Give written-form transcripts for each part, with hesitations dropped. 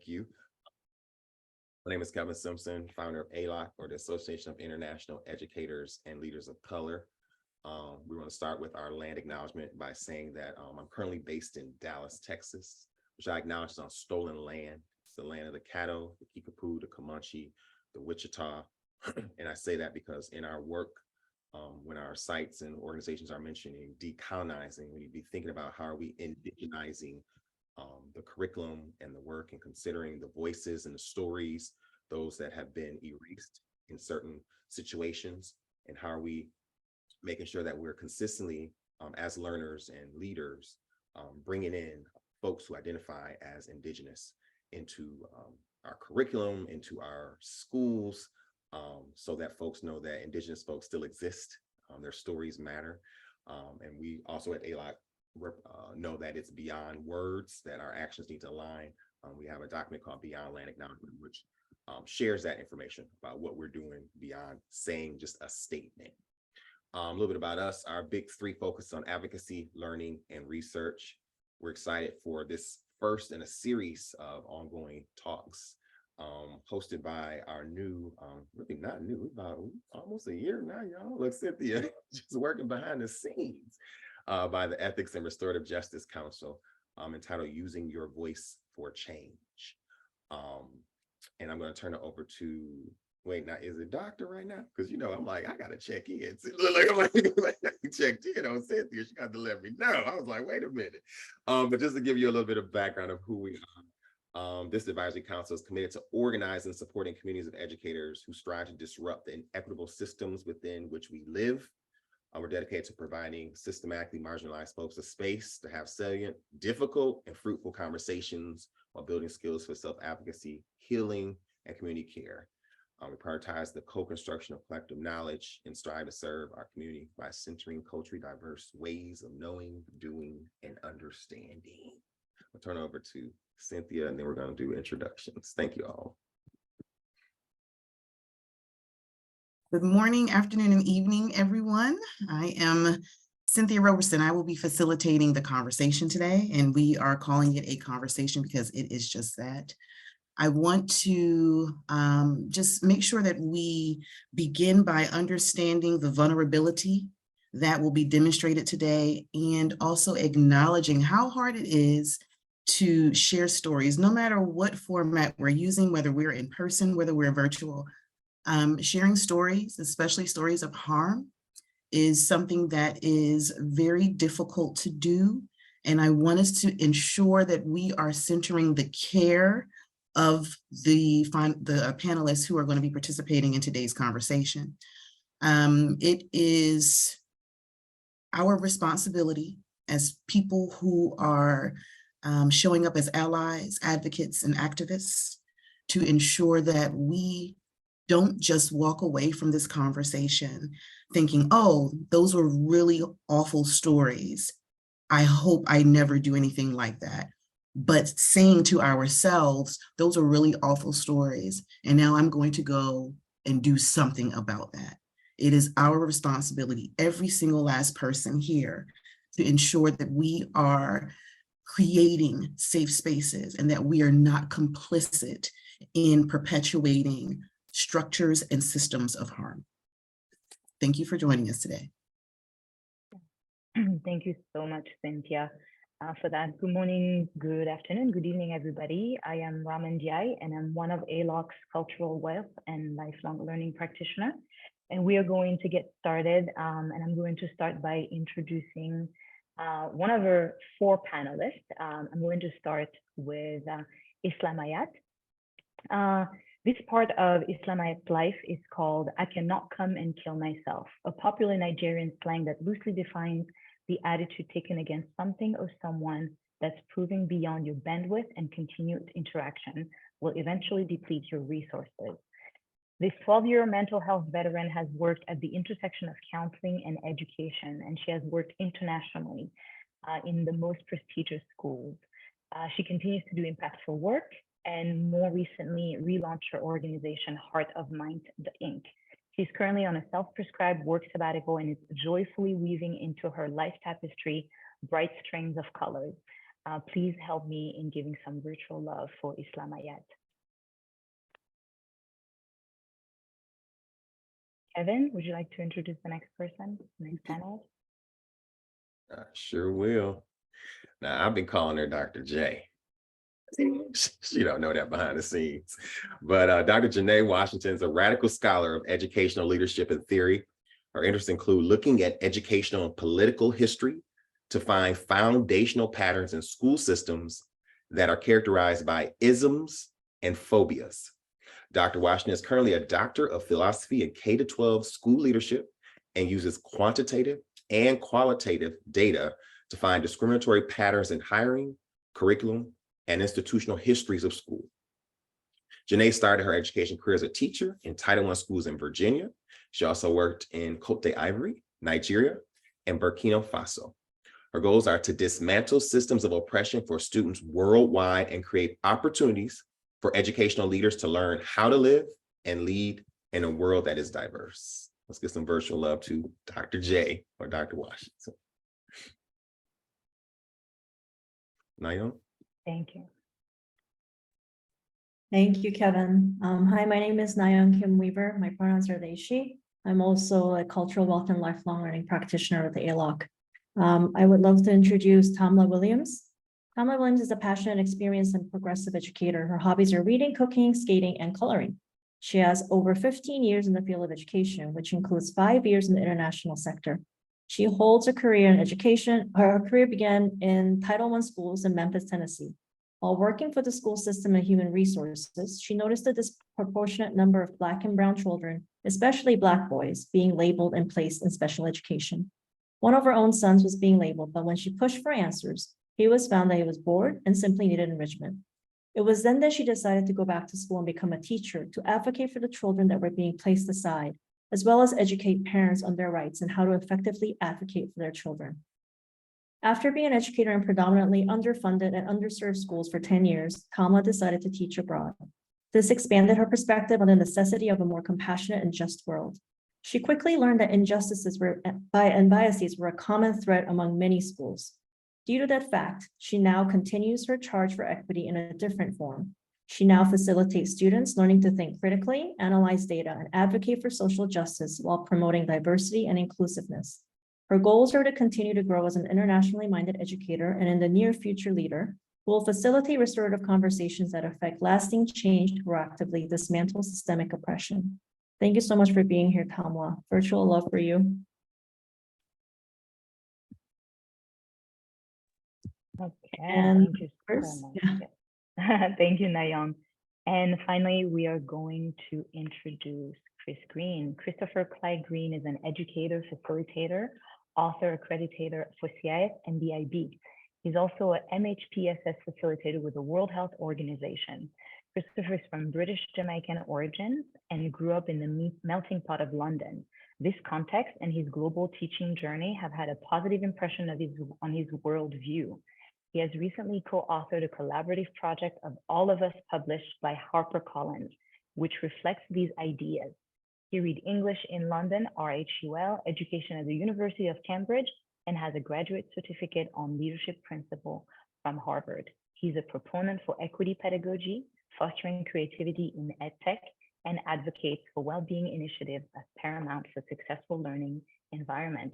Thank you. My name is Kevin Simpson, founder of ALOC, or the Association of International Educators and Leaders of Color. We want to start with our land acknowledgement by saying that I'm currently based in Dallas, Texas, which I acknowledge is on stolen land. It's the land of the Caddo, the Kickapoo, the Comanche, the Wichita. And I say that because in our work, when our sites and organizations are mentioning decolonizing, we need to be thinking about how are we indigenizing the curriculum and the work, and considering the voices and the stories, those that have been erased in certain situations, and how are we making sure that we're consistently, as learners and leaders, bringing in folks who identify as Indigenous into our curriculum, into our schools, so that folks know that Indigenous folks still exist, their stories matter. And we also at ALOC know that it's beyond words, that our actions need to align. We have a document called Beyond Land Acknowledgement, which shares that information about what we're doing beyond saying just a statement. A little bit about us. Our big three focus on advocacy, learning, and research. We're excited for this first in a series of ongoing talks hosted by our new, really not new, about almost a year now, y'all. Look, Cynthia, just working behind the scenes, by the Ethics and Restorative Justice Council, entitled Using Your Voice for Change. And I'm going to turn it over to, wait, now is it doctor right now? Because I'm like, I got to check in. I'm like, checked in on Cynthia. She got to let me know. I was like, wait a minute. But just to give you a little bit of background of who we are. This advisory council is committed to organizing and supporting communities of educators who strive to disrupt the inequitable systems within which we live. We're dedicated to providing systematically marginalized folks a space to have salient, difficult, and fruitful conversations while building skills for self-advocacy, healing, and community care. We prioritize the co-construction of collective knowledge and strive to serve our community by centering culturally diverse ways of knowing, doing, and understanding. I'll turn it over to Cynthia, and then we're going to do introductions. Thank you all. Good morning, afternoon, and evening, everyone. I am Cynthia Roberson. I will be facilitating the conversation today, and we are calling it a conversation because it is just that. I want to just make sure that we begin by understanding the vulnerability that will be demonstrated today, and also acknowledging how hard it is to share stories, no matter what format we're using, whether we're in person, whether we're virtual. Sharing stories, especially stories of harm, is something that is very difficult to do. And I want us to ensure that we are centering the care of the panelists who are going to be participating in today's conversation. It is our responsibility as people who are showing up as allies, advocates, and activists to ensure that we don't just walk away from this conversation thinking, oh, those were really awful stories. I hope I never do anything like that. But saying to ourselves, those are really awful stories, and now I'm going to go and do something about that. It is our responsibility, every single last person here, to ensure that we are creating safe spaces and that we are not complicit in perpetuating structures and systems of harm. Thank you for joining us today. Thank you so much, Cynthia, for that. Good morning, good afternoon, good evening, everybody. I am Raman Diai, and I'm one of ALOC's cultural wealth and lifelong learning practitioner. And we are going to get started, and I'm going to start by introducing one of our four panelists. I'm going to start with Islam Ayat. This part of Islam Ayat's life is called I Cannot Come and Kill Myself, a popular Nigerian slang that loosely defines the attitude taken against something or someone that's proving beyond your bandwidth, and continued interaction will eventually deplete your resources. This 12-year mental health veteran has worked at the intersection of counseling and education, and she has worked internationally in the most prestigious schools. She continues to do impactful work, and more recently relaunched her organization, Heart of Mind, Inc. She's currently on a self-prescribed work sabbatical and is joyfully weaving into her life tapestry bright strings of colors. Please help me in giving some virtual love for Islam Ayat. Kevin, would you like to introduce the next person, next panelist? I sure will. Now, I've been calling her Dr. J. She don't know that behind the scenes. But Dr. Janae Washington is a radical scholar of educational leadership and theory. Her interests include looking at educational and political history to find foundational patterns in school systems that are characterized by isms and phobias. Dr. Washington is currently a doctor of philosophy in K-12 school leadership and uses quantitative and qualitative data to find discriminatory patterns in hiring, curriculum, and institutional histories of school. Janae started her education career as a teacher in Title I schools in Virginia. She also worked in Cote d'Ivoire, Nigeria, and Burkina Faso. Her goals are to dismantle systems of oppression for students worldwide and create opportunities for educational leaders to learn how to live and lead in a world that is diverse. Let's get some virtual love to Dr. J or Dr. Washington. Nayon? Thank you. Thank you, Kevin. Hi, my name is Nayon Kim Weaver. My pronouns are they, she. I'm also a cultural wealth and lifelong learning practitioner with the ALOC. I would love to introduce Tamla Williams. Tamla Williams is a passionate, experienced, and progressive educator. Her hobbies are reading, cooking, skating, and coloring. She has over 15 years in the field of education, which includes 5 years in the international sector. She holds a career in education. Her career began in Title I schools in Memphis, Tennessee. While working for the school system and human resources, she noticed a disproportionate number of Black and brown children, especially Black boys, being labeled and placed in special education. One of her own sons was being labeled, but when she pushed for answers, he was found that he was bored and simply needed enrichment. It was then that she decided to go back to school and become a teacher to advocate for the children that were being placed aside, as well as educate parents on their rights and how to effectively advocate for their children. After being an educator in predominantly underfunded and underserved schools for 10 years, Tamla decided to teach abroad. This expanded her perspective on the necessity of a more compassionate and just world. She quickly learned that injustices and biases were a common thread among many schools. Due to that fact, she now continues her charge for equity in a different form. She now facilitates students learning to think critically, analyze data, and advocate for social justice while promoting diversity and inclusiveness. Her goals are to continue to grow as an internationally minded educator and in the near future leader who will facilitate restorative conversations that affect lasting change to proactively dismantle systemic oppression. Thank you so much for being here, Tamla. Virtual love for you. Okay, And thank you first, so much. Thank you, Nayon. And finally, we are going to introduce Chris Green. Christopher Clyde Green is an educator, facilitator, author, accreditator for CIS and DIB. He's also an MHPSS facilitator with the World Health Organization. Christopher is from British Jamaican origins and grew up in the melting pot of London. This context and his global teaching journey have had a positive impression on his worldview. He has recently co-authored a collaborative project of All of Us published by HarperCollins, which reflects these ideas. He read English in London, RHUL, education at the University of Cambridge, and has a graduate certificate on leadership principle from Harvard. He's a proponent for equity pedagogy, fostering creativity in EdTech, and advocates for well-being initiatives as paramount for successful learning environment.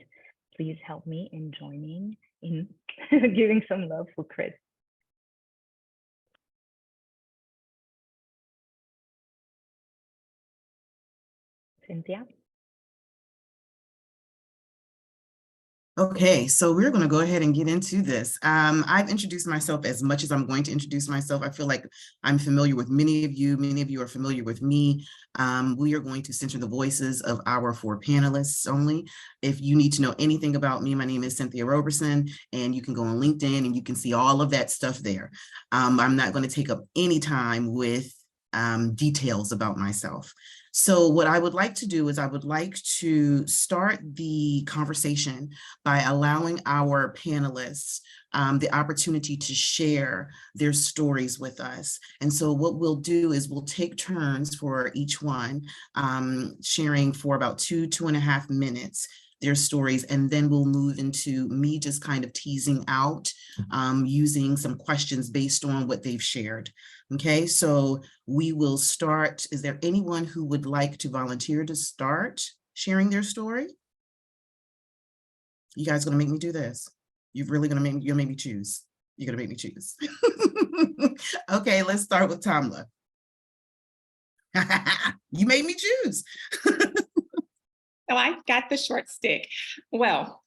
Please help me in joining in giving some love for Chris. Cynthia? Okay, so we're going to go ahead and get into this. I've introduced myself as much as I'm going to introduce myself. I feel like I'm familiar with many of you are familiar with me. We are going to center the voices of our 4 panelists only. If you need to know anything about me, my name is Cynthia Roberson, and you can go on LinkedIn and you can see all of that stuff there. I'm not going to take up any time with details about myself. So what I would like to do is I would like to start the conversation by allowing our panelists the opportunity to share their stories with us. And so what we'll do is we'll take turns for each one, sharing for about 2.5 minutes. their stories, and then we'll move into me just kind of teasing out using some questions based on what they've shared. Okay, so we will start. Is there anyone who would like to volunteer to start sharing their story? You guys gonna make me do this? You're really gonna make me, you'll make me choose. You're gonna make me choose. Okay, let's start with Tamla. You made me choose. So I got the short stick. Well,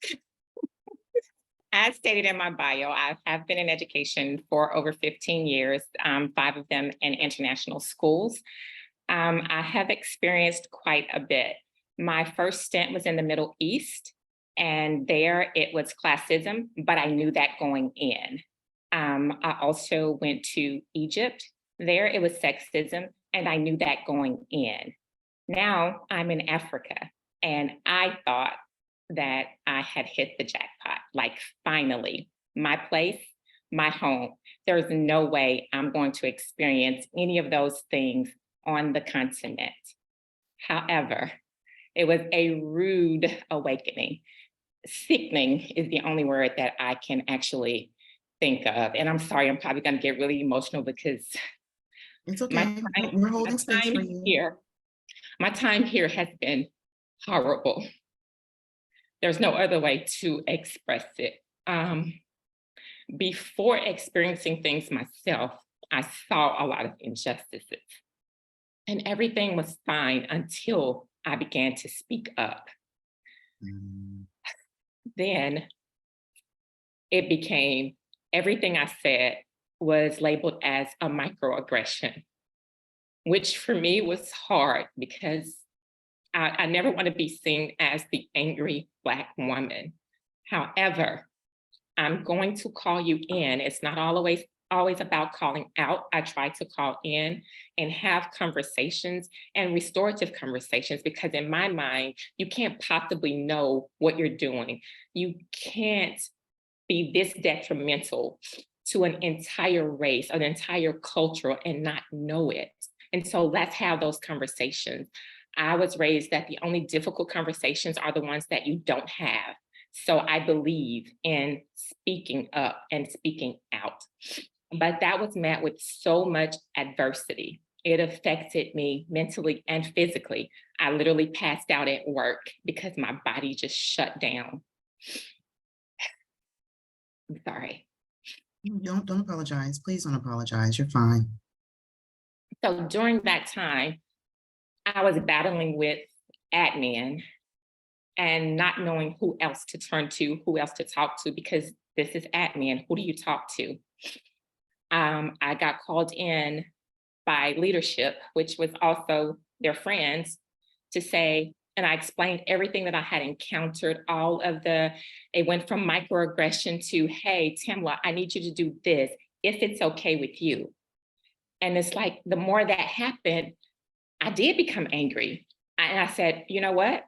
as stated in my bio, I have been in education for over 15 years, 5 of them in international schools. I have experienced quite a bit. My first stint was in the Middle East, and there it was classism, but I knew that going in. I also went to Egypt. There it was sexism, and I knew that going in. Now I'm in Africa, and I thought that I had hit the jackpot, like finally, my place, my home. There's no way I'm going to experience any of those things on the continent. However, it was a rude awakening. Sickening is the only word that I can actually think of. And I'm sorry, I'm probably going to get really emotional because It's okay. We're my holding space time for you. here, my time here has been horrible. There's no other way to express it. Before experiencing things myself, I saw a lot of injustices. And everything was fine until I began to speak up. Then it became, everything I said was labeled as a microaggression, which for me was hard because I never want to be seen as the angry Black woman. However, I'm going to call you in. It's not always about calling out. I try to call in and have conversations and restorative conversations, because in my mind, you can't possibly know what you're doing. You can't be this detrimental to an entire race, an entire culture, and not know it. And so let's have those conversations. I was raised that the only difficult conversations are the ones that you don't have. So I believe in speaking up and speaking out. But that was met with so much adversity. It affected me mentally and physically. I literally passed out at work because my body just shut down. I'm sorry. Don't apologize. Please don't apologize. You're fine. So during that time, I was battling with admin and not knowing who else to turn to, who else to talk to, because this is admin. Who do you talk to? I got called in by leadership, which was also their friends, to say, and I explained everything that I had encountered, it went from microaggression to, hey, Tamla, I need you to do this, if it's okay with you. And it's like, the more that happened, I did become angry. And I said, you know what?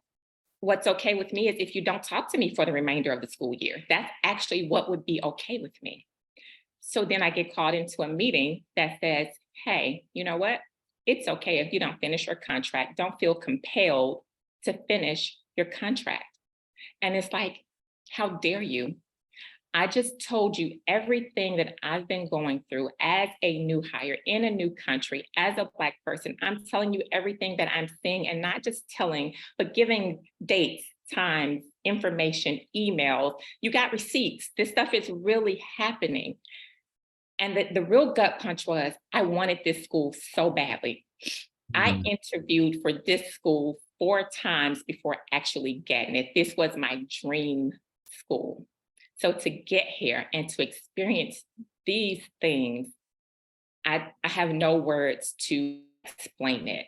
What's okay with me is if you don't talk to me for the remainder of the school year. That's actually what would be okay with me. So then I get called into a meeting that says, hey, you know what? It's okay if you don't finish your contract. Don't feel compelled to finish your contract. And it's like, how dare you? I just told you everything that I've been going through as a new hire in a new country, as a Black person. I'm telling you everything that I'm seeing, and not just telling, but giving dates, times, information, emails. You got receipts. This stuff is really happening. And the real gut punch was, I wanted this school so badly. I interviewed for this school 4 times before actually getting it. This was my dream school. So to get here and to experience these things, I have no words to explain it.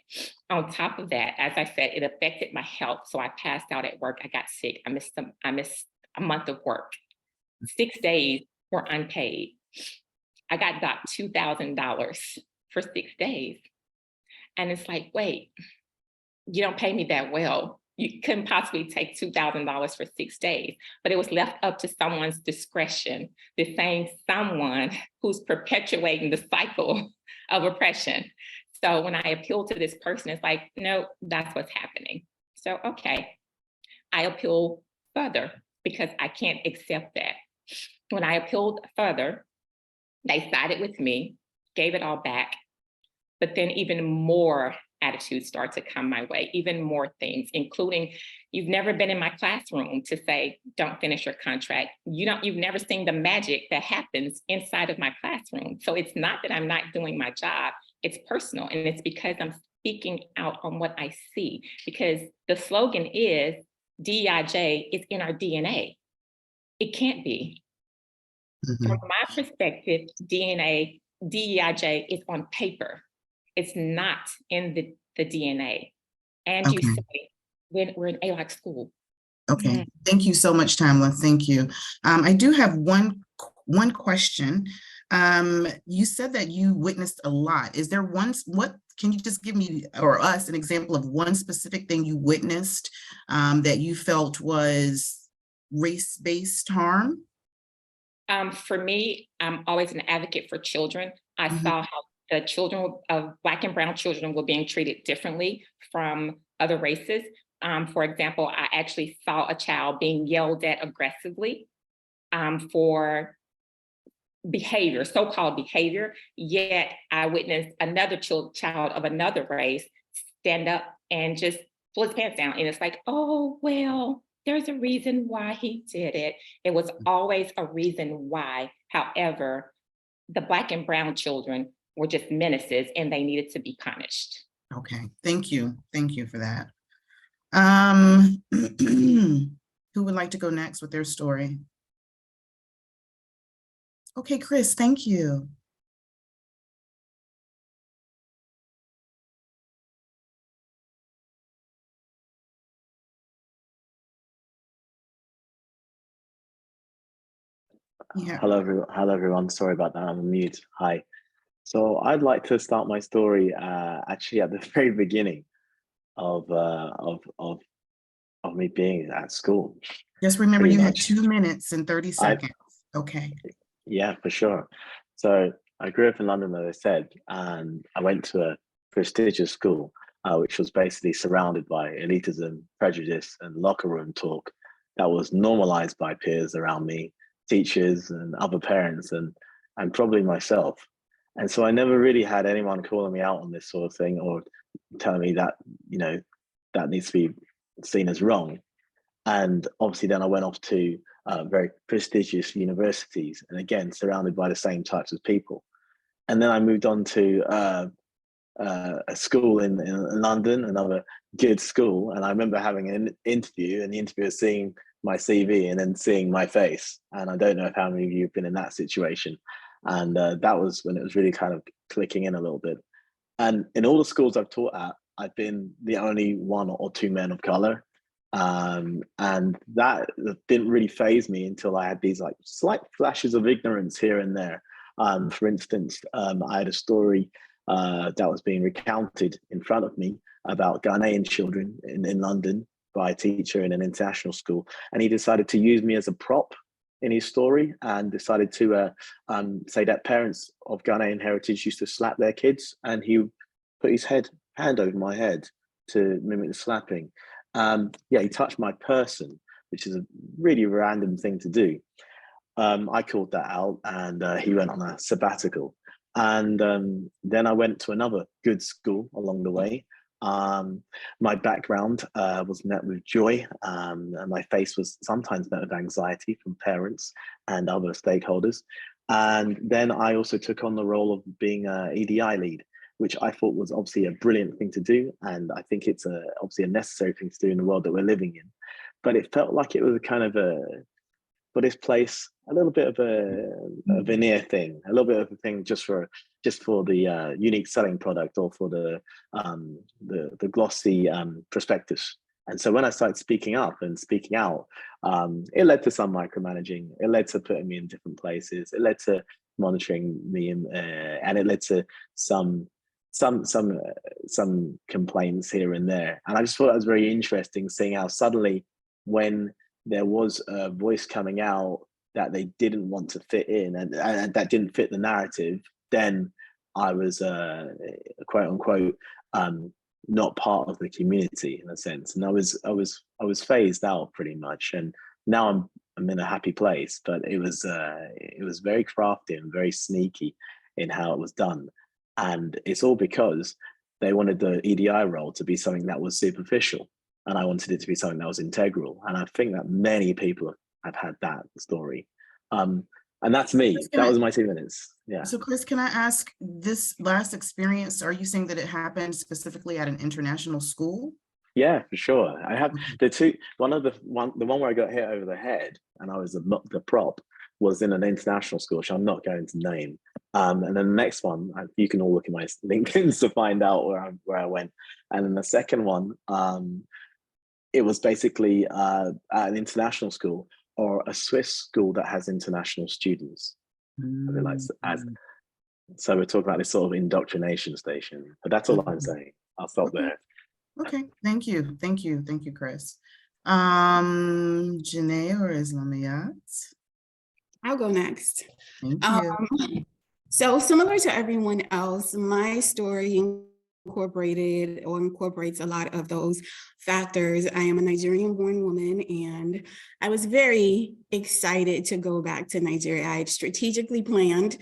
On top of that, as I said, it affected my health. So I passed out at work. I got sick. I missed a month of work. 6 days were unpaid. I got docked $2,000 for 6 days. And it's like, wait, you don't pay me that well. You couldn't possibly take $2,000 for 6 days, but it was left up to someone's discretion, the same someone who's perpetuating the cycle of oppression. So when I appealed to this person, it's like, no, that's what's happening. So, okay, I appeal further because I can't accept that. When I appealed further, they sided with me, gave it all back, but then even more attitudes start to come my way, even more things, including you've never been in my classroom to say, don't finish your contract. You've never seen the magic that happens inside of my classroom. So it's not that I'm not doing my job, it's personal. And it's because I'm speaking out on what I see, because the slogan is DEIJ is in our DNA. It can't be. Mhm. From my perspective, DEIJ is on paper. It's not in the DNA. And you Okay. say, we're in ALOC school. Okay, thank you so much, Tamla. Thank you. I do have one question. You said that you witnessed a lot. Is there what can you just give me or us an example of one specific thing you witnessed that you felt was race-based harm? For me, I'm always an advocate for children. I Mhm. saw how the children of Black and Brown children were being treated differently from other races. For example, I actually saw a child being yelled at aggressively for behavior, so-called behavior, yet I witnessed another child of another race stand up and just pull his pants down. And it's like, oh, well, there's a reason why he did it. It was always a reason why. However, the Black and Brown children were just menaces and they needed to be punished. Okay, thank you. Thank you for that. Who would like to go next with their story? Okay, Chris, thank you. Yeah. Hello, everyone. Sorry about that. I'm on mute. Hi. So I'd like to start my story actually at the very beginning of me being at school. Just remember Pretty you had much. 2 minutes and 30 seconds. Okay. Yeah, for sure. So I grew up in London, as I said, and I went to a prestigious school, which was basically surrounded by elitism, prejudice, and locker room talk that was normalized by peers around me, teachers and other parents, and probably myself. And so I never really had anyone calling me out on this sort of thing or telling me that, that needs to be seen as wrong. And obviously then I went off to very prestigious universities, and again, surrounded by the same types of people. And then I moved on to a school in London, another good school. And I remember having an interview, and the interviewer seeing my CV and then seeing my face. And I don't know if how many of you have been in that situation. And that was when it was really kind of clicking in a little bit. And in all the schools I've taught at, I've been the only one or two men of color. And that didn't really faze me until I had these like slight flashes of ignorance here and there. For instance, I had a story that was being recounted in front of me about Ghanaian children in London by a teacher in an international school. And he decided to use me as a prop in his story and decided to say that parents of Ghanaian heritage used to slap their kids, and he put his hand over my head to mimic the slapping. He touched my person, which is a really random thing to do. I called that out, and he went on a sabbatical. And then I went to another good school along the way. My background was met with joy, and my face was sometimes met with anxiety from parents and other stakeholders. And then I also took on the role of being an EDI lead, which I thought was obviously a brilliant thing to do. And I think it's obviously a necessary thing to do in the world that we're living in. But it felt like it was a kind of for this place, a little bit of a veneer thing, a little bit of a thing just for the unique selling product or for the glossy prospectus. And so when I started speaking up and speaking out, it led to some micromanaging. It led to putting me in different places. It led to monitoring me, and it led to some complaints here and there. And I just thought that was very interesting, seeing how suddenly, when there was a voice coming out that they didn't want to fit in and that didn't fit the narrative, then I was quote unquote not part of the community in a sense, and I was phased out pretty much. And now I'm in a happy place. But it was very crafty and very sneaky in how it was done, and it's all because they wanted the EDI role to be something that was superficial, and I wanted it to be something that was integral. And I think that many people have had that story. And that's me. That was my 2 minutes. Yeah. So Chris, can I ask, this last experience, are you saying that it happened specifically at an international school? Yeah, for sure. I have the one where I got hit over the head and I was the prop was in an international school, which I'm not going to name. And then the next one, you can all look at my LinkedIn's to find out where I went. And then the second one, it was basically at an international school or a Swiss school that has international students. I mean, so we're talking about this sort of indoctrination station. But that's all I'm saying. I'll stop there. Okay, thank you, Chris. Janae or Islamiyat? I'll go next. Thank you. So similar to everyone else, my story incorporates a lot of those factors. I am a Nigerian-born woman, and I was very excited to go back to Nigeria. I had strategically planned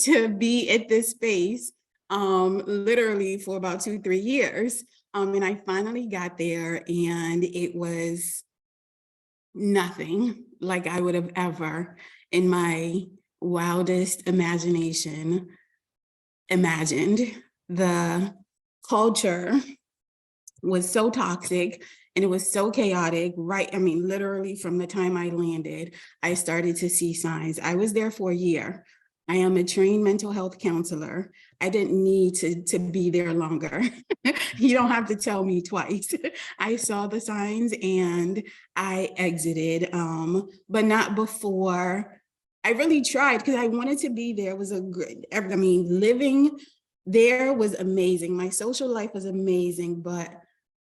to be at this space literally for about 2-3 years. And I finally got there, and it was nothing like I would have ever in my wildest imagination imagined. The culture was so toxic and it was so chaotic, right? I mean, literally from the time I landed, I started to see signs. I was there for a year. I am a trained mental health counselor. I didn't need to be there longer. You don't have to tell me twice. I saw the signs and I exited, but not before. I really tried because I wanted to be there. It was living there was amazing. My social life was amazing, but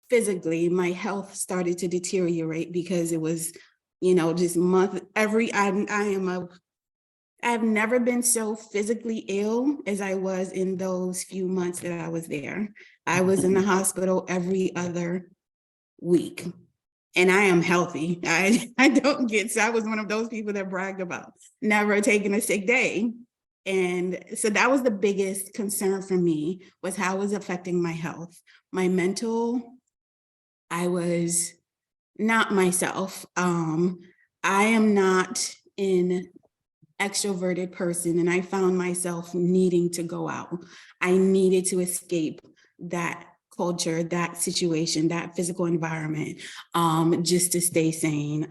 physically my health started to deteriorate because it was, just I've never been so physically ill as I was in those few months that I was there. I was in the hospital every other week. And I am healthy. I was one of those people that bragged about never taking a sick day. And so that was the biggest concern for me, was how it was affecting my health. My mental, I was not myself. I am not an extroverted person, and I found myself needing to go out. I needed to escape that culture, that situation, that physical environment, just to stay sane.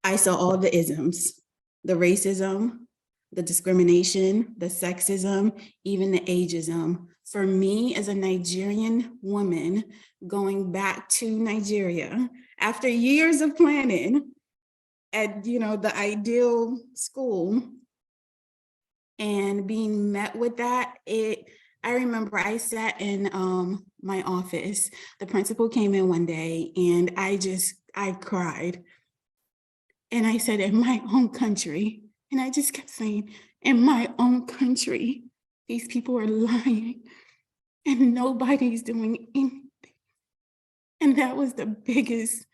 I saw all the isms, the racism, the discrimination, the sexism, even the ageism. For me, as a Nigerian woman going back to Nigeria after years of planning at the ideal school and being met with that, I remember I sat in my office. The principal came in one day and I cried. And I said, in my own country, and I just kept saying, in my own country, these people are lying and nobody's doing anything. And that was the biggest,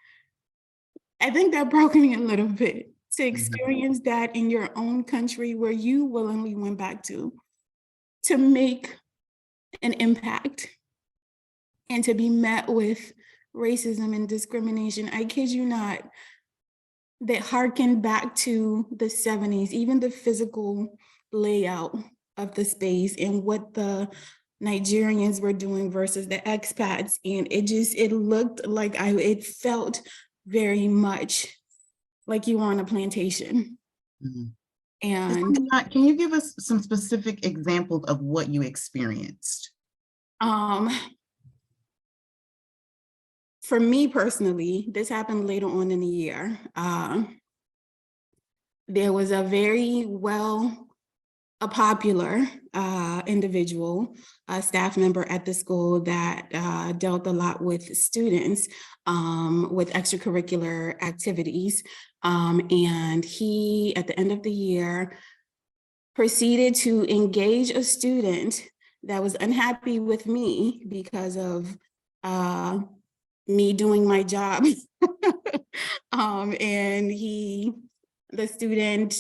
I think that broke me a little bit, to experience that in your own country where you willingly went back to make an impact and to be met with racism and discrimination. I kid you not, that harkened back to the 70s, even the physical layout of the space and what the Nigerians were doing versus the expats. And it looked like it felt very much like you were on a plantation. Mm-hmm. And can you give us some specific examples of what you experienced? For me personally, this happened later on in the year. There was a very popular individual, a staff member at the school that dealt a lot with students with extracurricular activities. And he, at the end of the year, proceeded to engage a student that was unhappy with me because of me doing my job And the student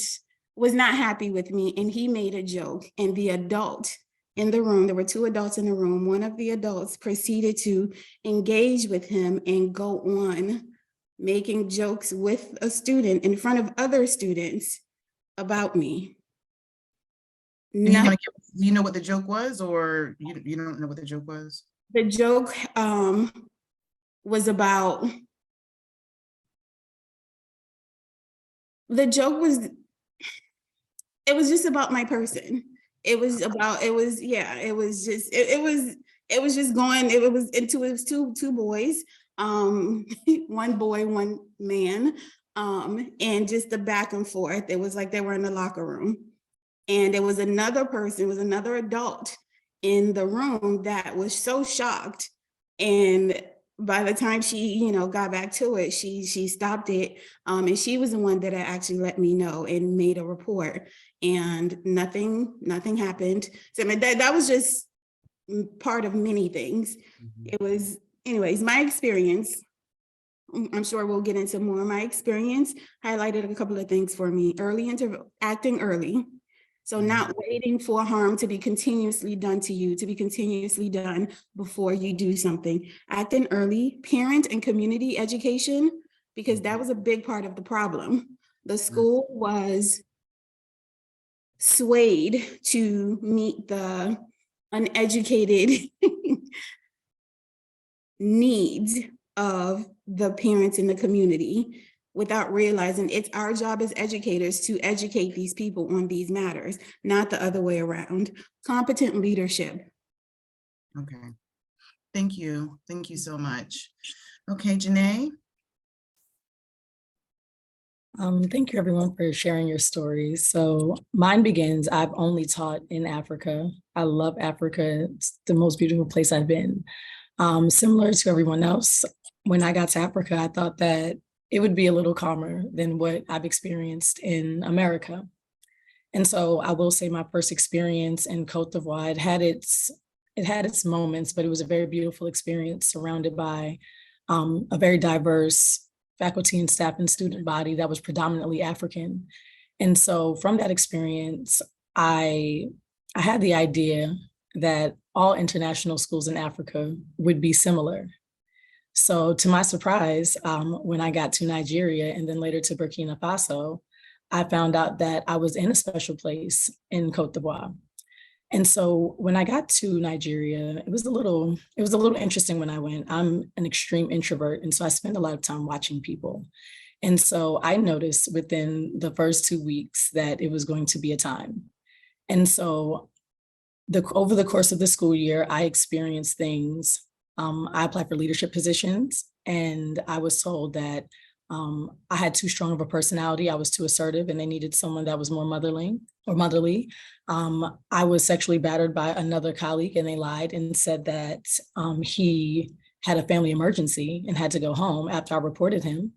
was not happy with me, and he made a joke, and the adult in the room, there were two adults in the room, one of the adults proceeded to engage with him and go on making jokes with a student in front of other students about me. And Now, do you know what the joke was, or you don't know what the joke was? the joke was about, it was just about my person. It was just two boys, one boy, one man, and just the back and forth. It was like they were in the locker room. And there was another person, was another adult in the room that was so shocked. And by the time she, got back to it, she stopped it. And she was the one that actually let me know and made a report, and nothing happened. So I mean, that was just part of many things. It was, anyways, my experience. I'm sure we'll get into more. My experience highlighted a couple of things for me. Acting early. So not waiting for harm to be continuously done to you, to be continuously done before you do something. Acting early, parent and community education, because that was a big part of the problem. The school was swayed to meet the uneducated needs of the parents in the community, without realizing it's our job as educators to educate these people on these matters, not the other way around. Competent leadership. Okay. Thank you. Thank you so much. Okay, Janae. Thank you everyone for sharing your stories. So mine begins, I've only taught in Africa. I love Africa. It's the most beautiful place I've been. Similar to everyone else, when I got to Africa, I thought that it would be a little calmer than what I've experienced in America. And so I will say my first experience in Côte d'Ivoire, it had its moments, but it was a very beautiful experience surrounded by a very diverse faculty and staff and student body that was predominantly African. And so from that experience, I had the idea that all international schools in Africa would be similar. So to my surprise, when I got to Nigeria and then later to Burkina Faso, I found out that I was in a special place in Côte d'Ivoire. And so when I got to Nigeria, it was a little interesting when I went. I'm an extreme introvert, and so I spend a lot of time watching people. And so I noticed within the first 2 weeks that it was going to be a time. And so over the course of the school year, I experienced things. I applied for leadership positions, and I was told that I had too strong of a personality. I was too assertive, and they needed someone that was more motherly. I was sexually battered by another colleague, and they lied and said that he had a family emergency and had to go home after I reported him.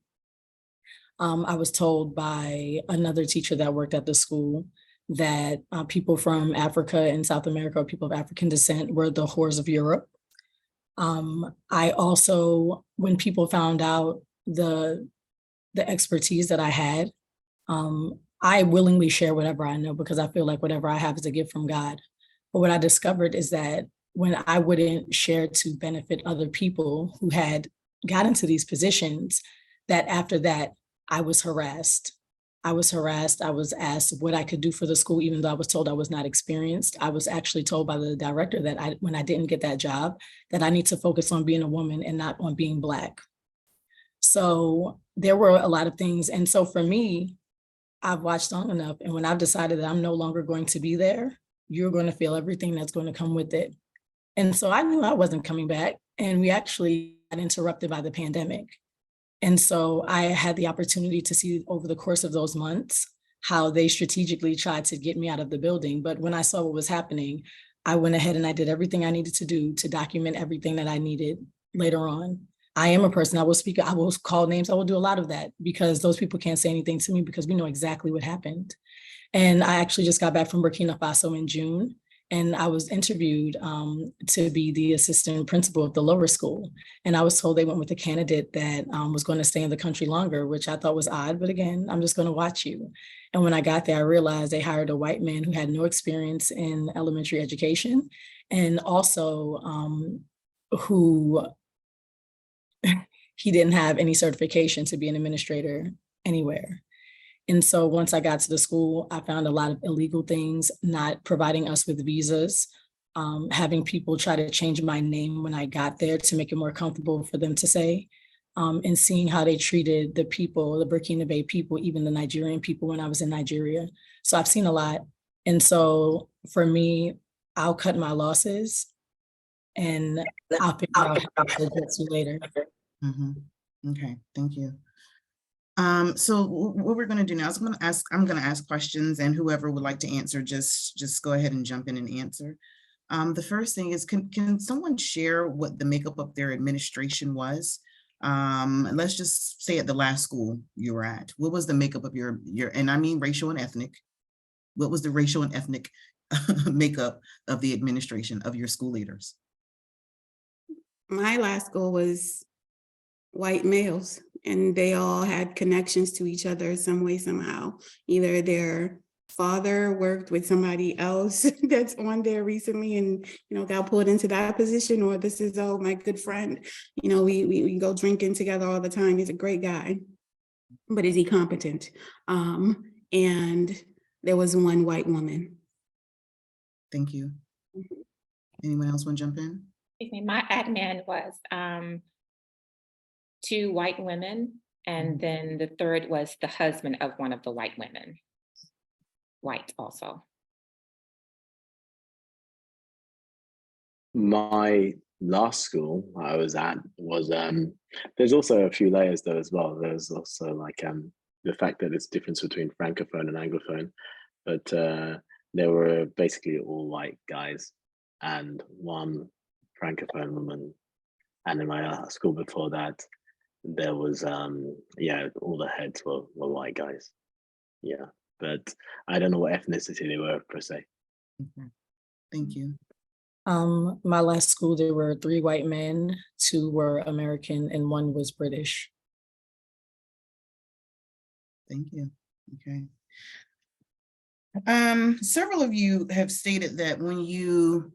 I was told by another teacher that worked at the school that people from Africa and South America, or people of African descent, were the whores of Europe. I also, when people found out the expertise that I had, I willingly share whatever I know, because I feel like whatever I have is a gift from God. But what I discovered is that when I wouldn't share to benefit other people who had gotten to these positions, that after that, I was harassed. I was asked what I could do for the school, even though I was told I was not experienced. I was actually told by the director that when I didn't get that job, that I need to focus on being a woman and not on being Black. So there were a lot of things. And so for me, I've watched long enough. And when I've decided that I'm no longer going to be there, you're going to feel everything that's going to come with it. And so I knew I wasn't coming back. And we actually got interrupted by the pandemic. And so I had the opportunity to see over the course of those months how they strategically tried to get me out of the building. But when I saw what was happening, I went ahead and I did everything I needed to do to document everything that I needed later on. I am a person, I will speak, I will call names, I will do a lot of that, because those people can't say anything to me because we know exactly what happened. And I actually just got back from Burkina Faso in June. And I was interviewed to be the assistant principal of the lower school. And I was told they went with a candidate that was going to stay in the country longer, which I thought was odd. But again, I'm just going to watch you. And when I got there, I realized they hired a white man who had no experience in elementary education, and also who he didn't have any certification to be an administrator anywhere. And so once I got to the school, I found a lot of illegal things, not providing us with visas, having people try to change my name when I got there to make it more comfortable for them to say, and seeing how they treated the people, the Burkina Faso people, even the Nigerian people when I was in Nigeria. So I've seen a lot. And so for me, I'll cut my losses and I'll figure out how to address you later. Okay, thank you. So what we're going to do now is I'm going to ask questions, and whoever would like to answer, just go ahead and jump in and answer. The first thing is, can someone share what the makeup of their administration was? Let's just say at the last school you were at, what was the makeup of your, and I mean racial and ethnic, what was the racial and ethnic makeup of the administration of your school leaders? My last school was white males, and they all had connections to each other some way, somehow. Either their father worked with somebody else that's on there recently and, got pulled into that position, or this is, oh, my good friend. We go drinking together all the time. He's a great guy, but is he competent? And there was one white woman. Thank you. Anyone else want to jump in? Excuse me, my admin was 2 white women, and then the third was the husband of one of the white women. White also. My last school I was at was there's also a few layers though as well. There's also like the fact that there's difference between francophone and anglophone, but they were basically all white guys and one francophone woman. And in my school before that, there was all the heads were white guys. Yeah, but I don't know what ethnicity they were per se. Okay. Thank you. My last school, there were 3 white men, 2 were American, and 1 was British. Thank you. Okay. Several of you have stated that when you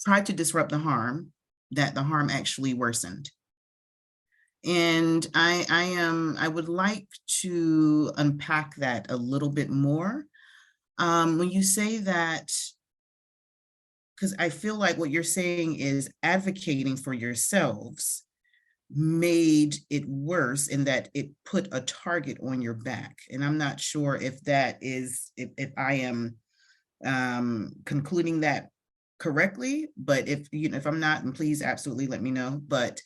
tried to disrupt the harm, that the harm actually worsened. And I would like to unpack that a little bit more. When you say that, because I feel like what you're saying is advocating for yourselves made it worse in that it put a target on your back. And I'm not sure if that is, if I am concluding that correctly, but if I'm not, then please absolutely let me know. But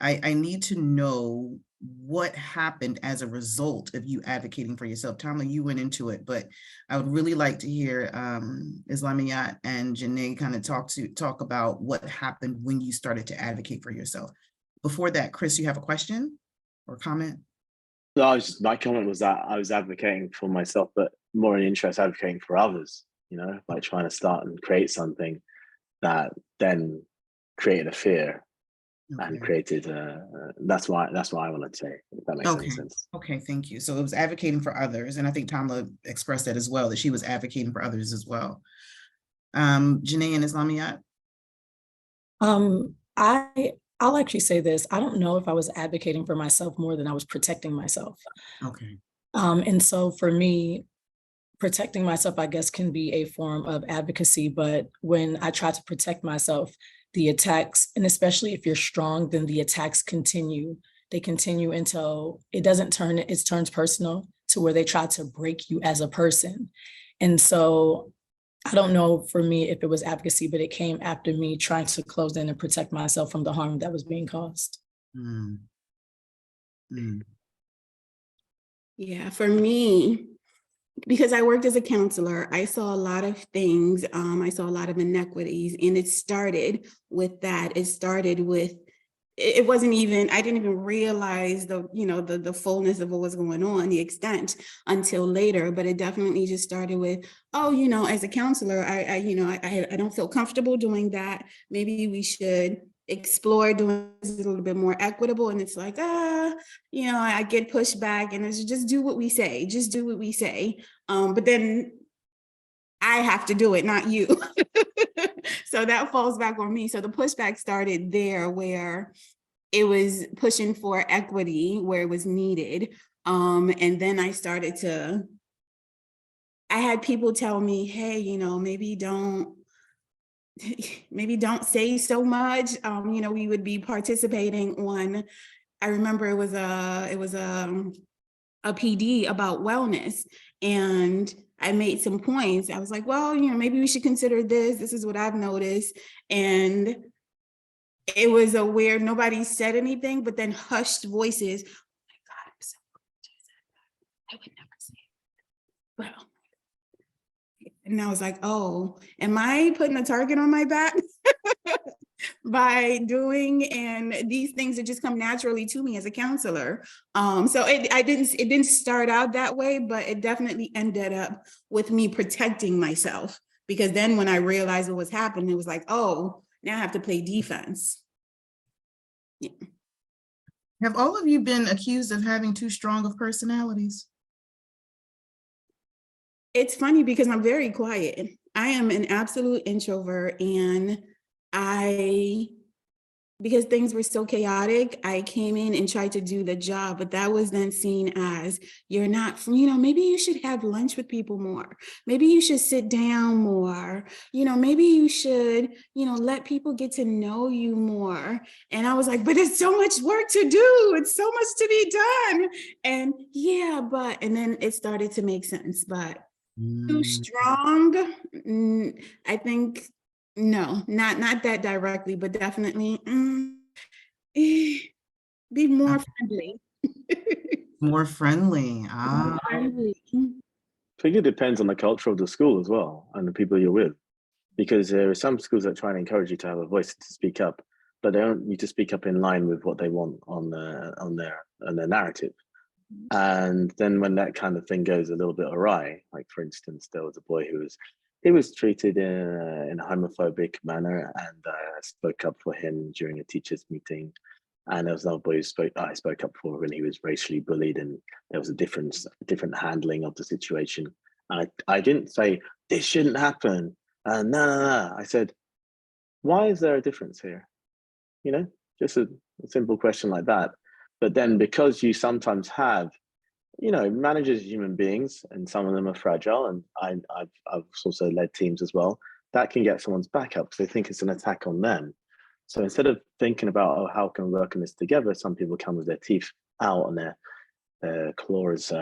I need to know what happened as a result of you advocating for yourself. Tamla, you went into it, but I would really like to hear Islamiyat and Janae kind of talk about what happened when you started to advocate for yourself. Before that, Chris, you have a question or comment? No, my comment was that I was advocating for myself, but more in interest advocating for others, like trying to start and create something that then created a fear. Okay. And created that's why I wanted to say, if that makes any sense. Okay, thank you. So it was advocating for others, and I think Tamla expressed that as well, that she was advocating for others as well. Janae and Islamiyat? I'll actually say this. I don't know if I was advocating for myself more than I was protecting myself. Okay. And so for me, protecting myself, I guess, can be a form of advocacy, but when I try to protect myself, the attacks, and especially if you're strong, then the attacks continue. They continue until it turns personal, to where they try to break you as a person. And so I don't know for me if it was advocacy, but it came after me trying to close in and protect myself from the harm that was being caused. Yeah, for me, because I worked as a counselor, I saw a lot of things. I saw a lot of inequities, and it started with that. It started with it wasn't even, I didn't even realize the, you know, the fullness of what was going on, the extent until later, but it definitely just started with, oh, you know, as a counselor, I don't feel comfortable doing that. Maybe we should explore doing this a little bit more equitable. And it's like, you know, I get pushed back and it's just do what we say, just do what we say. But then I have to do it, not you. So that falls back on me. So the pushback started there where it was pushing for equity where it was needed. And then I had people tell me, hey, you know, maybe don't say so much. You know, we would be participating on, I remember it was a PD about wellness. And I made some points. I was like, well, you know, maybe we should consider this. This is what I've noticed. And it was a weird, nobody said anything, but then hushed voices. Oh my God, I'm so glad you said that. I would never say it. Well, and I was like, oh, am I putting a target on my back by doing, and these things that just come naturally to me as a counselor. So it didn't start out that way, but it definitely ended up with me protecting myself, because then when I realized what was happening, it was like, oh, now I have to play defense. Yeah. Have all of you been accused of having too strong of personalities? It's funny because I'm very quiet. I am an absolute introvert, and because things were so chaotic, I came in and tried to do the job, but that was then seen as, you're not, you know, maybe you should have lunch with people more. Maybe you should sit down more. You know, maybe you should, you know, let people get to know you more. And I was like, but it's so much work to do. It's so much to be done. And yeah, and then it started to make sense, but too strong, I think. No, not that directly, but definitely be more friendly. More friendly. More friendly. I think it depends on the culture of the school as well and the people you're with, because there are some schools that try and encourage you to have a voice to speak up, but they don't need to speak up in line with what they want on their narrative. And then when that kind of thing goes a little bit awry, like for instance, there was a boy who was treated in a homophobic manner, and I spoke up for him during a teachers' meeting. And there was another boy who I spoke up for when he was racially bullied, and there was a different handling of the situation. I didn't say this shouldn't happen. No. I said, why is there a difference here? You know, just a simple question like that. But then because you sometimes have, you know, managers are human beings, and some of them are fragile, and I've also led teams as well, that can get someone's back up because they think it's an attack on them. So instead of thinking about, oh, how can we work on this together, some people come with their teeth out and their claws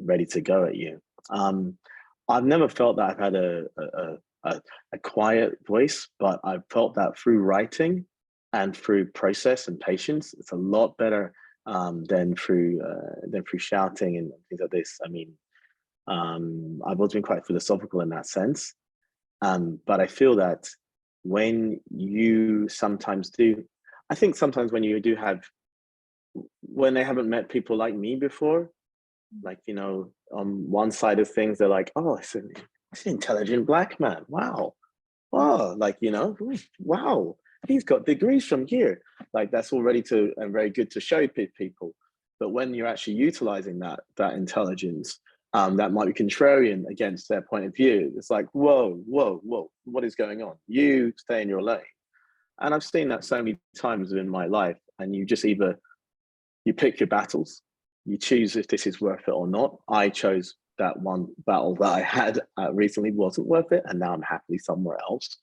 ready to go at you. I've never felt that I've had a quiet voice, but I've felt that through writing and through process and patience. It's a lot better than through shouting and things like this. I mean, I've always been quite philosophical in that sense, but I feel that when you sometimes do, I think sometimes when you do have, when they haven't met people like me before, like, you know, on one side of things, they're like, oh, it's an intelligent Black man. Wow. Like, you know, wow. He's got degrees from here. Like, that's already and very good to show people. But when you're actually utilizing that intelligence, that might be contrarian against their point of view, it's like, whoa, what is going on? You stay in your lane. And I've seen that so many times in my life. And you just either, you pick your battles, you choose if this is worth it or not. I chose that one battle that I had recently wasn't worth it, and now I'm happily somewhere else.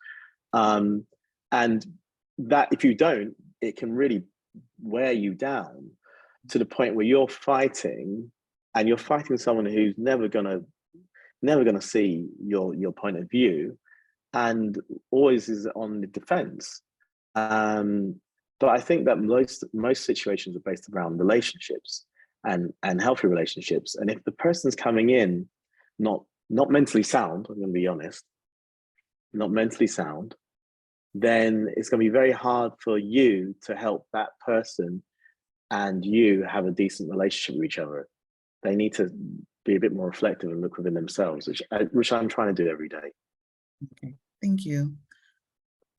And that if you don't, it can really wear you down to the point where you're fighting, and you're fighting someone who's never gonna see your point of view, and always is on the defense. But I think that most situations are based around relationships and healthy relationships. And if the person's coming in not mentally sound, I'm going to be honest, not mentally sound, then it's going to be very hard for you to help that person and you have a decent relationship with each other. They need to be a bit more reflective and look within themselves, which I'm trying to do every day. Okay, thank you.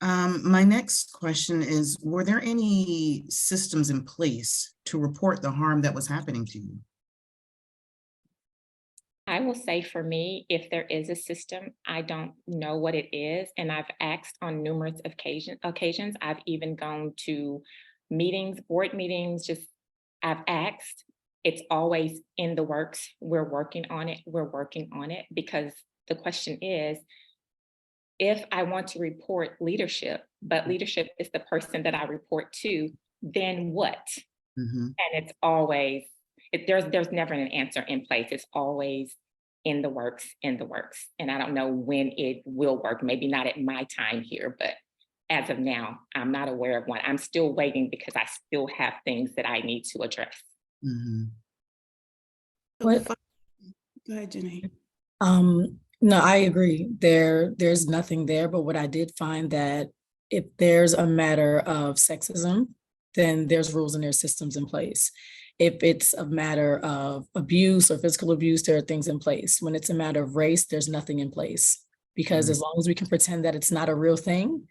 My next question is, were there any systems in place to report the harm that was happening to you? I will say for me, if there is a system, I don't know what it is. And I've asked on numerous occasions. I've even gone to meetings, board meetings, I've asked. It's always in the works. We're working on it. We're working on it, because the question is, if I want to report leadership, but leadership is the person that I report to, then what? Mhm. And it's always, there's never an answer in place. It's always in the works. And I don't know when it will work, maybe not at my time here, but as of now, I'm not aware of one. I'm still waiting because I still have things that I need to address. Mhm. So What- Go ahead, Janae. No, I agree. There's nothing there, but what I did find that if there's a matter of sexism, then there's rules and there's systems in place. If it's a matter of abuse or physical abuse, there are things in place. When it's a matter of race, there's nothing in place. Because as long as we can pretend that it's not a real thing,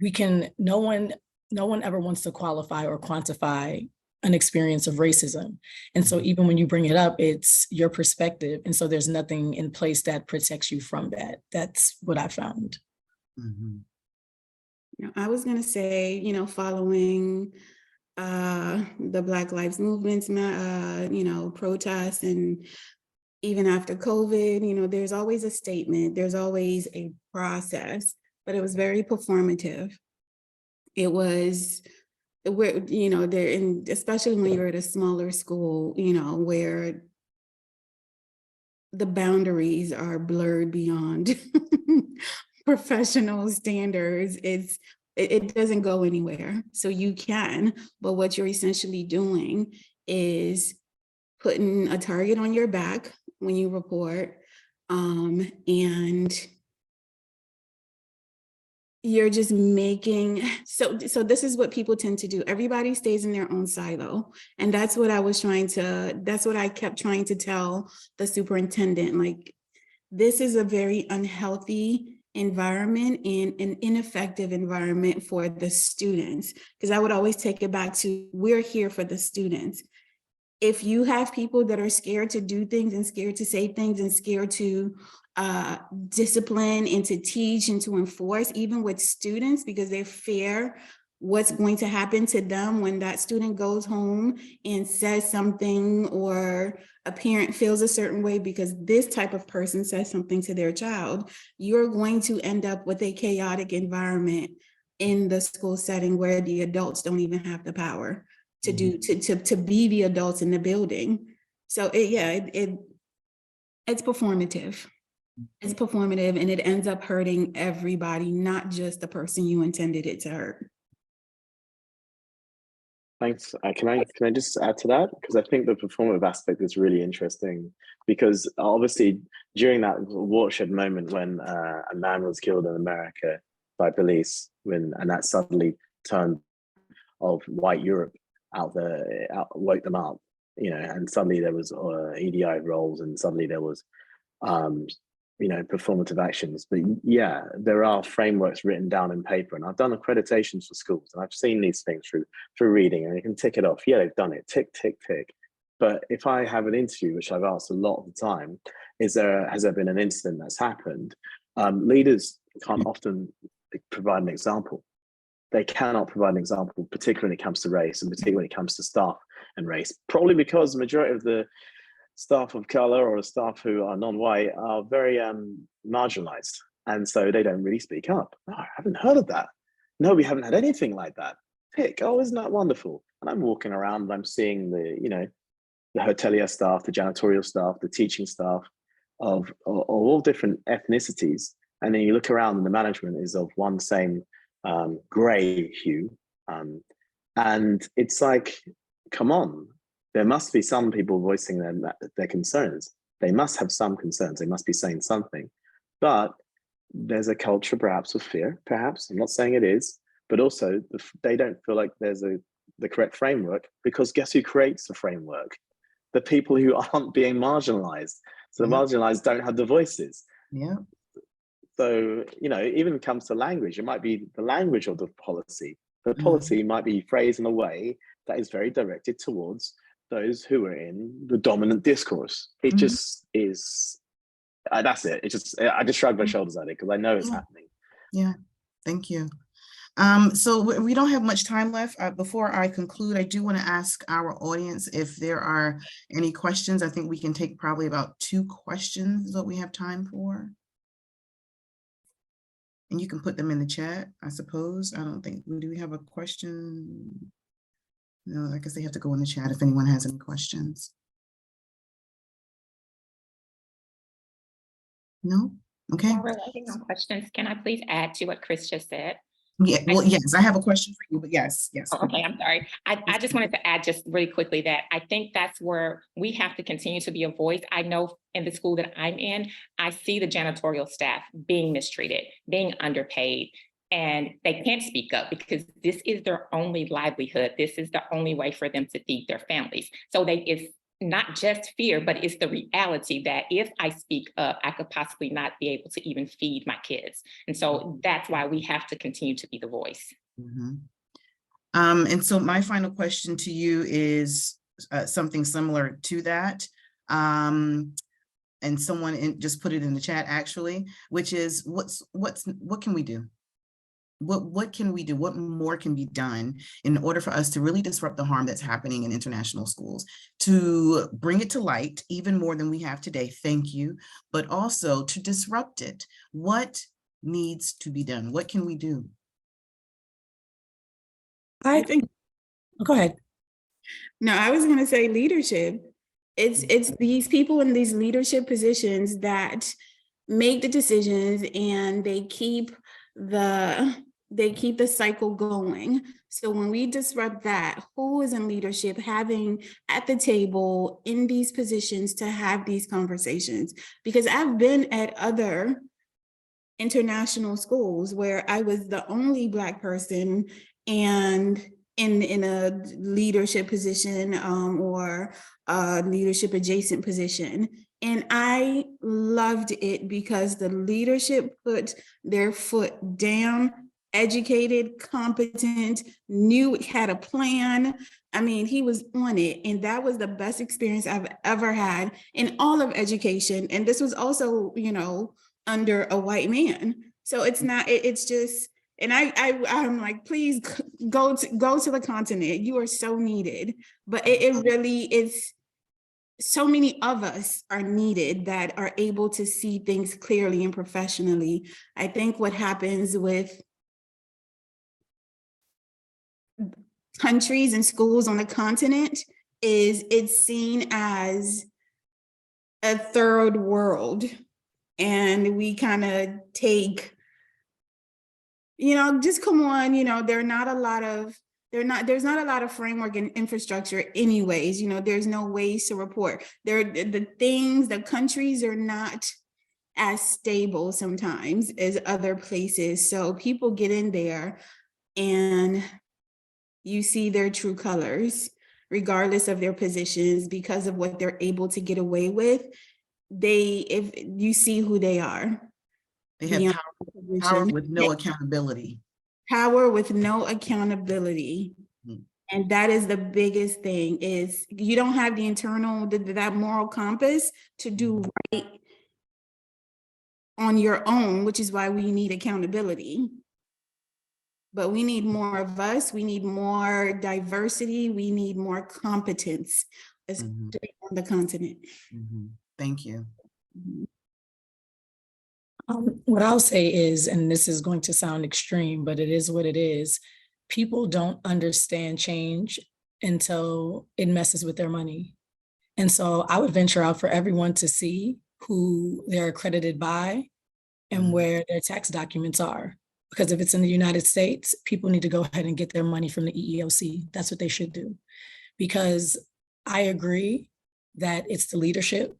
no one ever wants to qualify or quantify an experience of racism. And so even when you bring it up, it's your perspective. And so there's nothing in place that protects you from that. That's what I found. Mhm. I was gonna say, following the Black Lives Movements, protests, and even after COVID, there's always a statement, there's always a process, but it was very performative. It was where, there, and especially when you're at a smaller school, where the boundaries are blurred beyond professional standards. It doesn't go anywhere. So you can, but what you're essentially doing is putting a target on your back when you report, and you're just making, so this is what people tend to do. Everybody stays in their own silo. And that's what I kept trying to tell the superintendent, like, this is a very unhealthy environment and an ineffective environment for the students. Because I would always take it back to, we're here for the students. If you have people that are scared to do things and scared to say things and scared to discipline and to teach and to enforce, even with students, because they fear what's going to happen to them when that student goes home and says something, or a parent feels a certain way because this type of person says something to their child, you're going to end up with a chaotic environment in the school setting where the adults don't even have the power to do, to be the adults in the building. So it's performative. It's performative, and it ends up hurting everybody, not just the person you intended it to hurt. Thanks. Can I just add to that? Because I think the performative aspect is really interesting, because obviously during that watershed moment when a man was killed in America by police, and that suddenly turned of white Europe woke them up, and suddenly there was EDI roles, and suddenly there was performative actions. But yeah, there are frameworks written down in paper, and I've done accreditations for schools, and I've seen these things through reading, and you can tick it off. Yeah, they've done it, tick, tick, tick. But if I have an interview, which I've asked a lot of the time, has there been an incident that's happened? Leaders can't often provide an example. They cannot provide an example, particularly when it comes to race, and particularly when it comes to staff and race, probably because the majority of the staff of color or staff who are non-white are very marginalized, and so they don't really speak up. Oh, I haven't heard of that. No, we haven't had anything like that. Pick. Oh, isn't that wonderful? And I'm walking around and I'm seeing the hotelier staff, the janitorial staff, the teaching staff of all different ethnicities, and then you look around and the management is of one same gray hue, and it's like, come on. There must be some people voicing their concerns. They must have some concerns. They must be saying something. But there's a culture perhaps of fear, perhaps, I'm not saying it is, but also they don't feel like there's the correct framework, because guess who creates the framework? The people who aren't being marginalized. So the Yeah. marginalized don't have the voices. Yeah. So, even comes to language, it might be the language of the policy. The Mhm. policy might be phrased in a way that is very directed towards those who are in the dominant discourse. It Mhm. just is, that's it. I just shrug my shoulders at it because I know it's Yeah. happening. Yeah, thank you. So we don't have much time left. Before I conclude, I do want to ask our audience if there are any questions. I think we can take probably about 2 questions is what we have time for. And you can put them in the chat, I suppose. I don't think, do we have a question? No, I guess they have to go in the chat if anyone has any questions. No? Okay. While we're waiting on questions, can I please add to what Chris just said? Yeah, well, yes, I have a question for you, but yes. Oh, okay, I'm sorry. I just wanted to add just really quickly that I think that's where we have to continue to be a voice. I know in the school that I'm in, I see the janitorial staff being mistreated, being underpaid, and they can't speak up because this is their only livelihood. This is the only way for them to feed their families. So it's not just fear, but it's the reality that if I speak up, I could possibly not be able to even feed my kids. And so that's why we have to continue to be the voice. Mhm. And so my final question to you is something similar to that. And someone just put it in the chat actually, which is what can we do? What can we do? What more can be done in order for us to really disrupt the harm that's happening in international schools, to bring it to light even more than we have today? Thank you. But also to disrupt it. What needs to be done? What can we do? I think, go ahead. No, I was going to say leadership. It's these people in these leadership positions that make the decisions, and they keep the cycle going. So when we disrupt that, who is in leadership having at the table in these positions to have these conversations? Because I've been at other international schools where I was the only Black person and in a leadership position or a leadership adjacent position. And I loved it because the leadership put their foot down, educated, competent, knew it, had a plan. I mean, he was on it. And that was the best experience I've ever had in all of education. And this was also, under a white man. So it's not, it's just, and I'm like, please go to the continent. You are so needed. But it really is, so many of us are needed that are able to see things clearly and professionally. I think what happens with countries and schools on the continent is it's seen as a third world. And we kind of take, just come on, there's not a lot of framework and infrastructure anyways, there's no ways to report. The countries are not as stable sometimes as other places. So people get in there and you see their true colors, regardless of their positions, because of what they're able to get away with. If you see who they are. They have power with no accountability. Power with no accountability. Mm-hmm. And that is the biggest thing, is you don't have the internal, that moral compass to do right on your own, which is why we need accountability. But we need more of us. We need more diversity. We need more competence, especially on the continent. Mm-hmm. Thank you. What I'll say is, and this is going to sound extreme, but it is what it is. People don't understand change until it messes with their money. And so I would venture out for everyone to see who they're accredited by and where their tax documents are. Because if it's in the United States, people need to go ahead and get their money from the EEOC. That's what they should do. Because I agree that it's the leadership,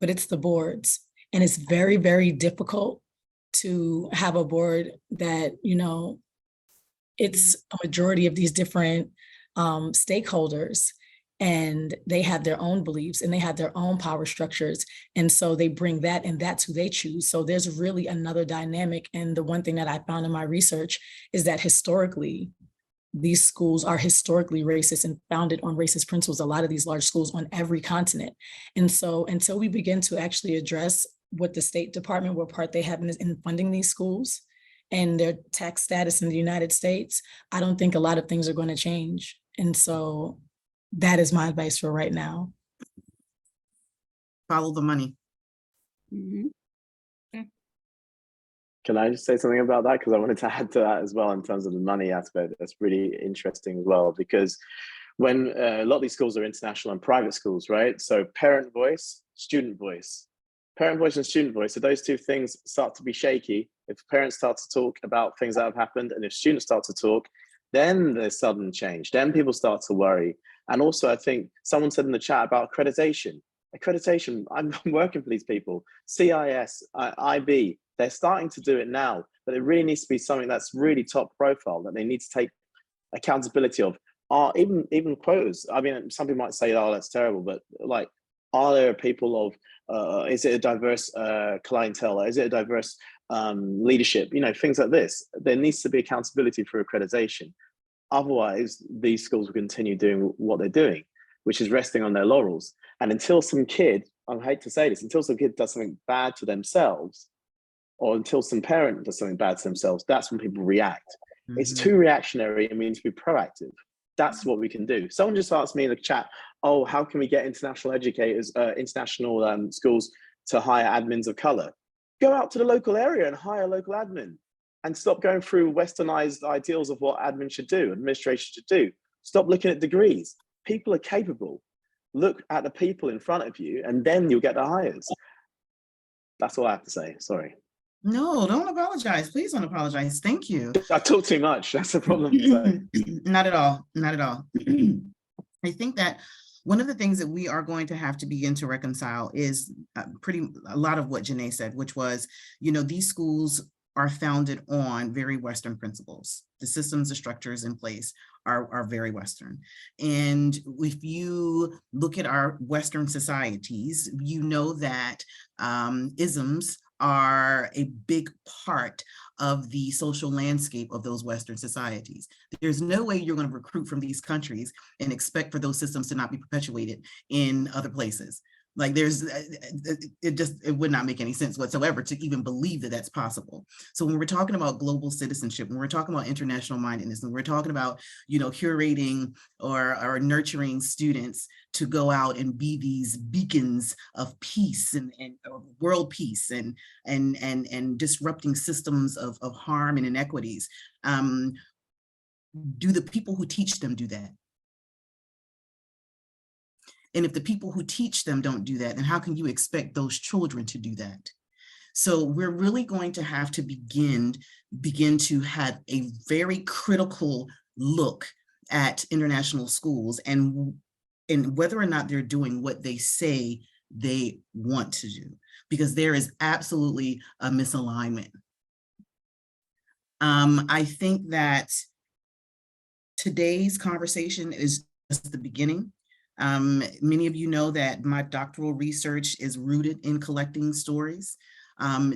but it's the boards. And it's very, very difficult to have a board that, you know, it's a majority of these different stakeholders, and they have their own beliefs and they have their own power structures. And so they bring that, and that's who they choose. So there's really another dynamic. And the one thing that I found in my research is that historically, these schools are historically racist and founded on racist principles, a lot of these large schools on every continent. And so until we begin to actually address what the State Department, what part they have in funding these schools and their tax status in the United States, I don't think a lot of things are going to change. And so that is my advice for right now. Follow the money. Mhm. Can I just say something about that? Because I wanted to add to that as well in terms of the money aspect. That's really interesting as well, because when a lot of these schools are international and private schools, right? So parent voice, student voice. Parent voice and student voice, so those two things start to be shaky. If parents start to talk about things that have happened, and if students start to talk, then there's sudden change. Then people start to worry. And also, I think someone said in the chat about accreditation. Accreditation, I'm working for these people. CIS, IB, they're starting to do it now, but it really needs to be something that's really top profile, that they need to take accountability of. Even quotas. I mean, some people might say, oh, that's terrible, but like, are there people of, is it a diverse clientele? Is it a diverse leadership? You know, things like this. There needs to be accountability for accreditation. Otherwise, these schools will continue doing what they're doing, which is resting on their laurels. And until some kid, I hate to say this, until some kid does something bad to themselves, or until some parent does something bad to themselves, that's when people react. It's too reactionary, and we need to be proactive. That's what we can do. Someone just asked me in the chat, oh, how can we get international educators, international schools to hire admins of color? Go out to the local area and hire a local admin, and stop going through westernized ideals of what admin should do, administration should do. Stop looking at degrees. People are capable. Look at the people in front of you, and then you'll get the hires. That's all I have to say. Sorry. No, don't apologize. Please don't apologize. Thank you. I talk too much. That's the problem. Not at all. Not at all. I think that one of the things that we are going to have to begin to reconcile is a lot of what Janae said, which was, you know, these schools are founded on very Western principles. The systems, the structures in place are very Western. And if you look at our Western societies, you know that isms are a big part of the social landscape of those Western societies. There's no way you're going to recruit from these countries and expect for those systems to not be perpetuated in other places. Like it would not make any sense whatsoever to even believe that that's possible. So when we're talking about global citizenship, when we're talking about international mindedness, when we're talking about, you know, curating or nurturing students to go out and be these beacons of peace and world peace and disrupting systems of harm and inequities, do the people who teach them do that? And if the people who teach them don't do that, then how can you expect those children to do that? So we're really going to have to begin to have a very critical look at international schools and whether or not they're doing what they say they want to do, because there is absolutely a misalignment. I think that today's conversation is just the beginning. Many of you know that my doctoral research is rooted in collecting stories.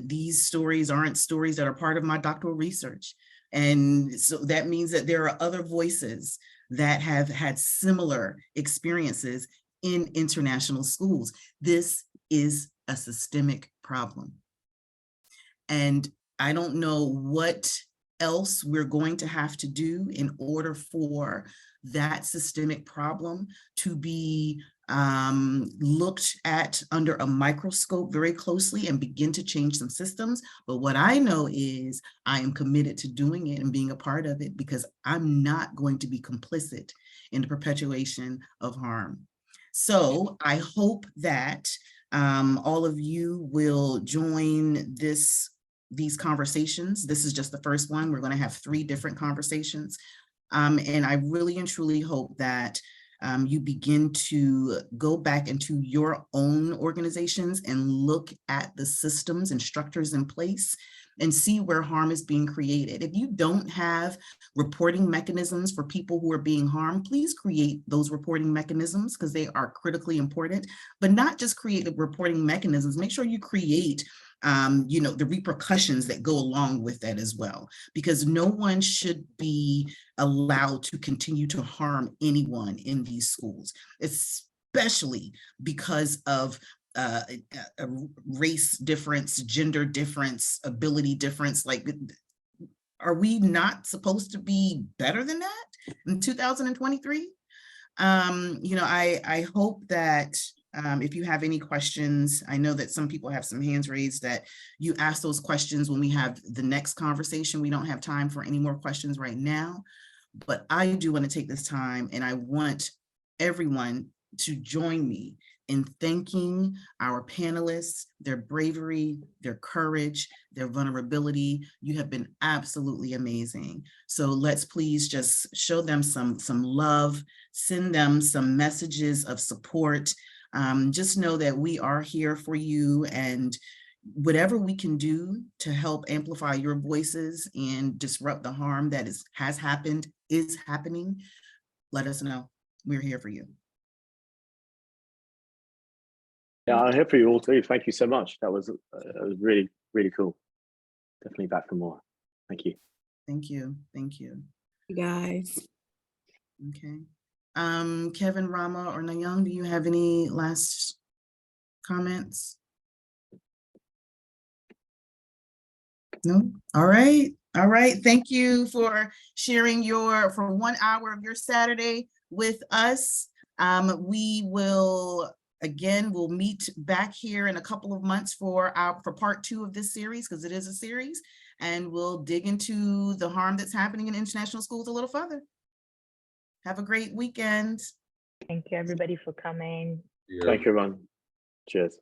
These stories aren't stories that are part of my doctoral research. And so that means that there are other voices that have had similar experiences in international schools. This is a systemic problem. And I don't know what else we're going to have to do in order for that systemic problem to be looked at under a microscope very closely and begin to change some systems. But what I know is I am committed to doing it and being a part of it, because I'm not going to be complicit in the perpetuation of harm. So I hope that all of you will join these conversations. This is just the first one. We're going to have 3 different conversations. And I really and truly hope that you begin to go back into your own organizations and look at the systems and structures in place and see where harm is being created. If you don't have reporting mechanisms for people who are being harmed, please create those reporting mechanisms because they are critically important, but not just create the reporting mechanisms, make sure you create the repercussions that go along with that as well, because no one should be allowed to continue to harm anyone in these schools, especially because of a race difference, gender difference, ability difference. Like, are we not supposed to be better than that in 2023? I hope that if you have any questions, I know that some people have some hands raised, that you ask those questions when we have the next conversation. We don't have time for any more questions right now, but I do want to take this time and I want everyone to join me in thanking our panelists, their bravery, their courage, their vulnerability. You have been absolutely amazing. So let's please just show them some love, send them some messages of support. Just know that we are here for you, and whatever we can do to help amplify your voices and disrupt the harm that has happened, is happening, let us know. We're here for you. Yeah, I'm here for you all too. Thank you so much. That was really, really cool. Definitely back for more. Thank you. Thank you. Thank you. You guys. Okay. Kevin, Rama, or Nayang, do you have any last comments? No? All right. All right. Thank you for sharing for 1 hour of your Saturday with us. We'll meet back here in a couple of months for part 2 of this series, because it is a series, and we'll dig into the harm that's happening in international schools a little further. Have a great weekend. Thank you, everybody, for coming. Thank you, everyone. Cheers.